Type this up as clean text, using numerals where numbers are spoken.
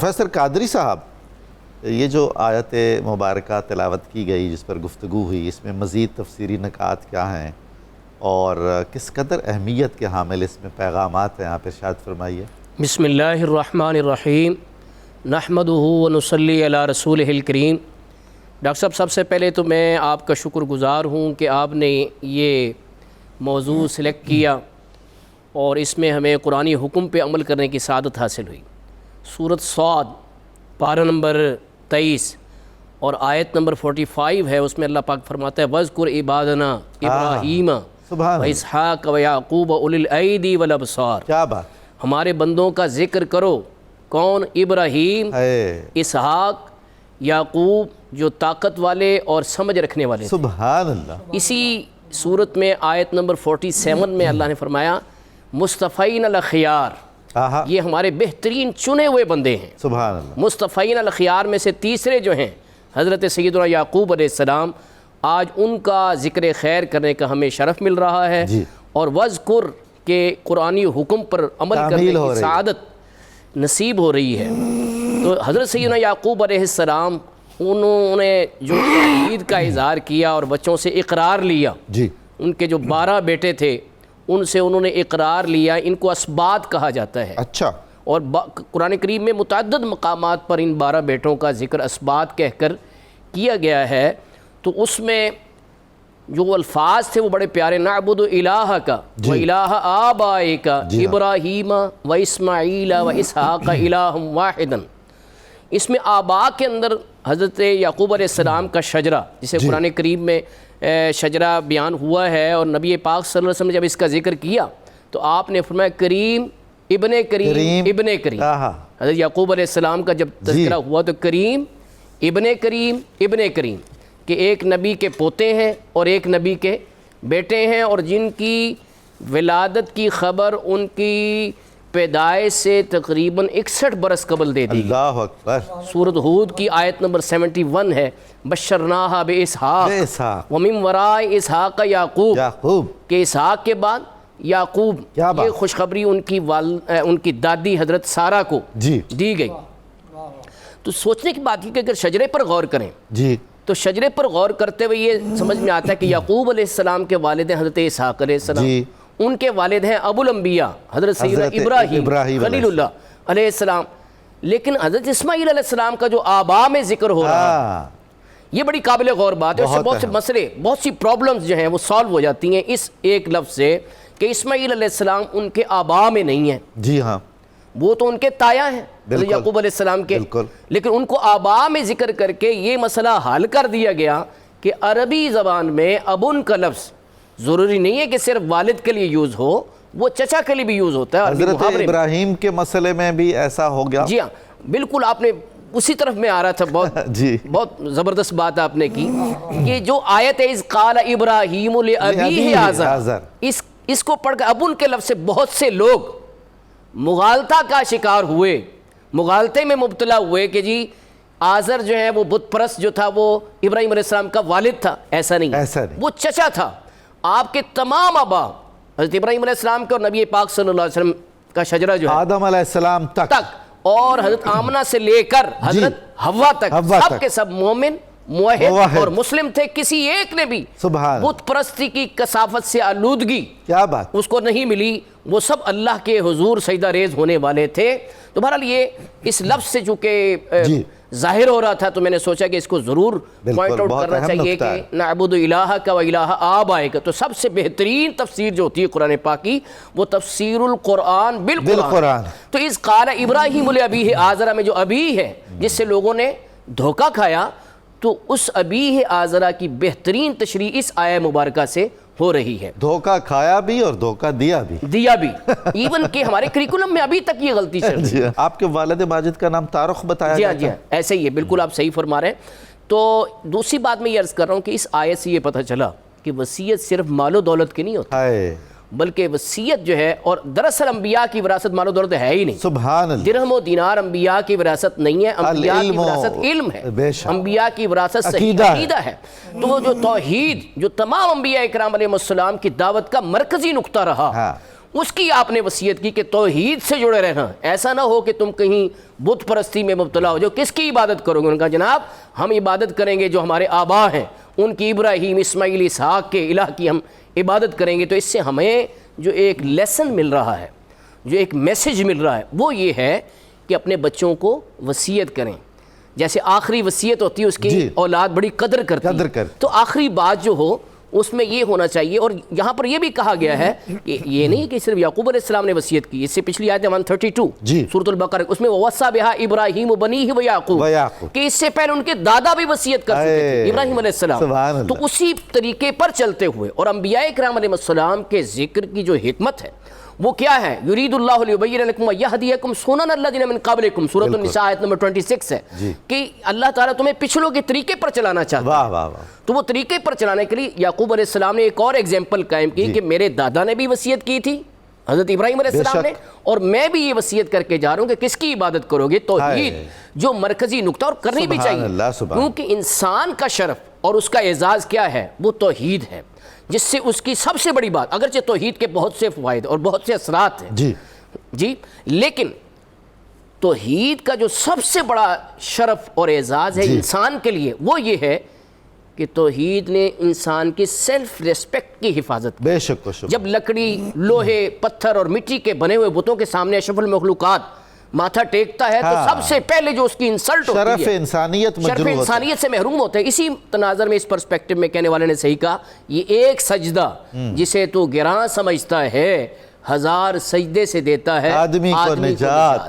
Professor Qadri صاحب، یہ جو آیت مبارکہ تلاوت کی گئی جس پر گفتگو ہوئی، اس میں مزید تفسیری نکات کیا ہیں اور کس قدر اہمیت کے حامل اس میں پیغامات ہیں، آپ ارشاد فرمائیے۔ بسم اللہ الرحمن الرحیم، نحمدہ ونصلی علی رسولہ الکریم۔ ڈاکٹر صاحب، سب سے پہلے تو میں آپ کا شکر گزار ہوں کہ آپ نے یہ موضوع سلیکٹ کیا اور اس میں ہمیں قرآنی حکم پہ عمل کرنے کی سعادت حاصل ہوئی۔ سورۃ صاد پارہ نمبر 23 اور آیت نمبر 45 ہے، اس میں اللہ پاک فرماتا ہے وَاذْكُرْ عِبَادَنَا ابراہیم وَإِسْحَاقَ وَيَعْقُوبَ أُولِي الْأَيْدِي وَالْأَبْصَارِ۔ کیا بات، ہمارے بندوں کا ذکر کرو۔ کون؟ ابراہیم، اسحاق، یعقوب، جو طاقت والے اور سمجھ رکھنے والے تھے۔ سبحان اللہ۔ اسی صورت میں آیت نمبر 47 میں اللہ نے فرمایا مصطفین الخیار، یہ ہمارے بہترین چنے ہوئے بندے ہیں۔ سبحان اللہ۔ مصطفین الخیار میں سے تیسرے جو ہیں حضرت سیدنا یعقوب علیہ السلام، آج ان کا ذکر خیر کرنے کا ہمیں شرف مل رہا ہے اور وذکر کے قرآنی حکم پر عمل کرنے کی سعادت نصیب ہو رہی ہے۔ تو حضرت سیدنا یعقوب علیہ السلام انہوں نے جو توحید کا اظہار کیا اور بچوں سے اقرار لیا، ان کے جو 12 بیٹے تھے ان سے انہوں نے اقرار لیا، ان کو اسباط کہا جاتا ہے۔ اچھا۔ اور قرآن کریم میں متعدد مقامات پر ان 12 بیٹوں کا ذکر اسباط کہہ کر کیا گیا ہے۔ تو اس میں جو الفاظ تھے وہ بڑے پیارے، نعبد الہک و الہ آبائک ابراہیم و اسماعیل و اسحاق الہ واحدا۔ اس میں آبا کے اندر حضرت یعقوب علیہ السلام کا شجرہ، جسے قرآن کریم میں شجرہ بیان ہوا ہے، اور نبی پاک صلی اللہ علیہ وسلم نے جب اس کا ذکر کیا تو آپ نے فرمایا کریم ابن کریم ابن کریم۔ حضرت یعقوب علیہ السلام کا جب تذکرہ ہوا تو کریم ابن کریم کہ ایک نبی کے پوتے ہیں اور ایک نبی کے بیٹے ہیں، اور جن کی ولادت کی خبر ان کی پیدائش سے تقریباً 61 برس قبل دے دی۔ اللہ اکبر۔ سورۃ ہود کی آیت نمبر 71 ہے بشرناہا باسحاق ومن وراء اسحاق یعقوب، کہ اسحاق کے بعد یعقوب، یہ خوشخبری ان کی دادی حضرت سارہ کو دی گئی۔ تو سوچنے کی بات ہے کہ اگر شجرے پر غور کریں تو شجرے پر غور کرتے ہوئے یہ سمجھ میں آتا ہے کہ یعقوب علیہ السلام کے والد ہیں حضرت اسحاق علیہ السلام، ان کے والد ہیں ابو الانبیاء حضرت سیدنا ابراہیم خلیل اللہ علیہ السلام، لیکن حضرت اسماعیل علیہ السلام کا جو آبا میں ذکر ہو رہا ہے یہ بڑی قابل غور بات ہے۔ اس سے بہت سے مسئلے، بہت سی پرابلمز جو ہیں وہ سالو ہو جاتی ہیں اس ایک لفظ سے کہ اسماعیل علیہ السلام ان کے آبا میں نہیں ہیں۔ جی ہاں، وہ تو ان کے تایا ہیں حضرت یعقوب علیہ السلام کے، لیکن ان کو آبا میں ذکر کر کے یہ مسئلہ حل کر دیا گیا کہ عربی زبان میں ابن کا لفظ ضروری نہیں ہے کہ صرف والد کے لیے یوز ہو، وہ چچا کے لیے بھی یوز ہوتا ہے۔ حضرت ابراہیم کے مسئلے میں بھی ایسا ہو گیا۔ جی ہاں بالکل، آپ نے اسی طرف میں آ رہا تھا، بہت زبردست بات آپ نے کی۔ یہ جو آیت ہے اذ قال ابراہیم لابیہ آزر، اس کو پڑھ کر ابن کے لفظ سے بہت سے لوگ مغالطہ کا شکار ہوئے، مغالطے میں مبتلا ہوئے کہ جی آزر جو ہے وہ بت پرست جو تھا وہ ابراہیم علیہ السلام کا والد تھا۔ ایسا نہیں، وہ چچا تھا۔ آپ کے تمام آبا حضرت ابراہیم علیہ السلام کے اور نبی پاک صلی اللہ علیہ وسلم کا شجرہ جو ہے آدم علیہ السلام تک اور حضرت آمنہ سے لے کر حضرت حوا تک، سب کے سب مومن، موحد اور مسلم تھے۔ کسی ایک نے بھی بت پرستی کی کثافت سے آلودگی اس کو نہیں ملی، وہ سب اللہ کے حضور سجدہ ریز ہونے والے تھے۔ تو بہرحال یہ اس لفظ سے چونکہ ظاہر ہو رہا تھا تو میں نے سوچا کہ اس کو ضرور پوائنٹ آؤٹ کرنا چاہیے کہ نعبد الہک و الہ آبائک۔ تو سب سے بہترین تفسیر جو ہوتی ہے قرآن پاک کی وہ تفسیر القرآن بالقرآن۔ تو اذ قال ابراہیم لابیہ آزرہ میں جو ابی ہے جس سے لوگوں نے دھوکہ کھایا، تو اس ابی آزرہ کی بہترین تشریح اس آیہ مبارکہ سے ہو رہی ہے۔ دھوکہ کھایا بھی اور دھوکہ دیا بھی ایون کہ ہمارے کریکولم میں ابھی تک یہ غلطی چل رہی ہے۔ آپ کے والد ماجد کا نام طارق بتایا جاتا ہے؟ جی ہاں ایسے ہی ہے، بالکل آپ صحیح فرما رہے ہیں۔ تو دوسری بات میں یہ عرض کر رہا ہوں کہ اس آیت سے یہ پتہ چلا کہ وصیت صرف مال و دولت کی نہیں ہوتی، بلکہ وصیت جو ہے، اور دراصل انبیاء کی وراثت مال و دولت ہے ہی نہیں۔ سبحان اللہ۔ درہم و دینار انبیاء کی وراثت نہیں ہے، انبیاء کی وراثت علم ہے، انبیاء کی وراثت صحیح عقیدہ ہے۔ تو وہ جو توحید جو تمام انبیاء اکرام علیہ السلام کی دعوت کا مرکزی نقطہ رہا، اس کی آپ نے وصیت کی کہ توحید سے جڑے رہنا، ایسا نہ ہو کہ تم کہیں بت پرستی میں مبتلا ہو جو کس کی عبادت کرو گے؟ ان کا جناب ہم عبادت کریں گے جو ہمارے آبا ہیں، ان کی ابراہیم اسماعیل اسحاق کے الہ کی ہم عبادت کریں گے۔ تو اس سے ہمیں جو ایک لیسن مل رہا ہے، جو ایک میسج مل رہا ہے، وہ یہ ہے کہ اپنے بچوں کو وصیت کریں۔ جیسے آخری وصیت ہوتی ہے اس کی اولاد بڑی قدر کرتی ہے، تو آخری بات جو ہو اس میں یہ ہونا چاہیے۔ اور یہاں پر یہ بھی کہا گیا ہے کہ یہ نہیں کہ صرف یعقوب علیہ السلام نے وصیت کی، اس سے پچھلی آیت 132 سورۃ البقرہ، اس میں وَوَصَّىٰ بِهَا ابراہیم بنیہ ویعقوب، کہ اس سے پہلے ان کے دادا بھی وصیت کر چکے تھے، ابراہیم علیہ السلام۔ تو اسی طریقے پر چلتے ہوئے اور انبیاء کرام علیہ السلام کے ذکر کی جو حکمت ہے وہ کیا ہے؟ یرید اللہ لیبین لکم ویہدیکم سنن الذین من قبلکم، سورۃ النساء آیت نمبر 26 ہے کہ اللہ تعالیٰ تمہیں پچھلوں کے طریقے پر چلانا چاہتا ہے۔ تو وہ طریقے پر چلانے کے لیے یعقوب علیہ السلام نے ایک اور ایگزامپل قائم کی کہ میرے دادا نے بھی وصیت کی تھی حضرت ابراہیم علیہ السلام نے، اور میں بھی یہ وصیت کر کے جا رہا ہوں کہ کس کی عبادت کرو گے؟ توحید، جو مرکزی نقطہ، اور کرنی بھی چاہیے، کیونکہ انسان کا شرف اور اس کا اعزاز کیا ہے؟ وہ توحید ہے، جس سے اس کی سب سے بڑی بات، اگرچہ توحید کے بہت سے فوائد اور بہت سے اثرات ہیں لیکن توحید کا جو سب سے بڑا شرف اور اعزاز ہے انسان کے لیے وہ یہ ہے کہ توحید نے انسان کی سیلف ریسپیکٹ کی حفاظت کی۔ بے شک جب لکڑی، لوہے، پتھر اور مٹی کے بنے ہوئے بتوں کے سامنے اشرف المخلوقات ماتھا ٹیکتا ہے تو سب سے پہلے جو اس کی انسلٹ ہوتی ہے، شرف انسانیت سے محروم ہوتا ہے۔ اسی تناظر میں اس پرسپیکٹو میں کہنے والے نے صحیح کہا، یہ ایک سجدہ جسے تو گراں سمجھتا ہے، ہزار سجدے سے دیتا ہے آدمی کو نجات۔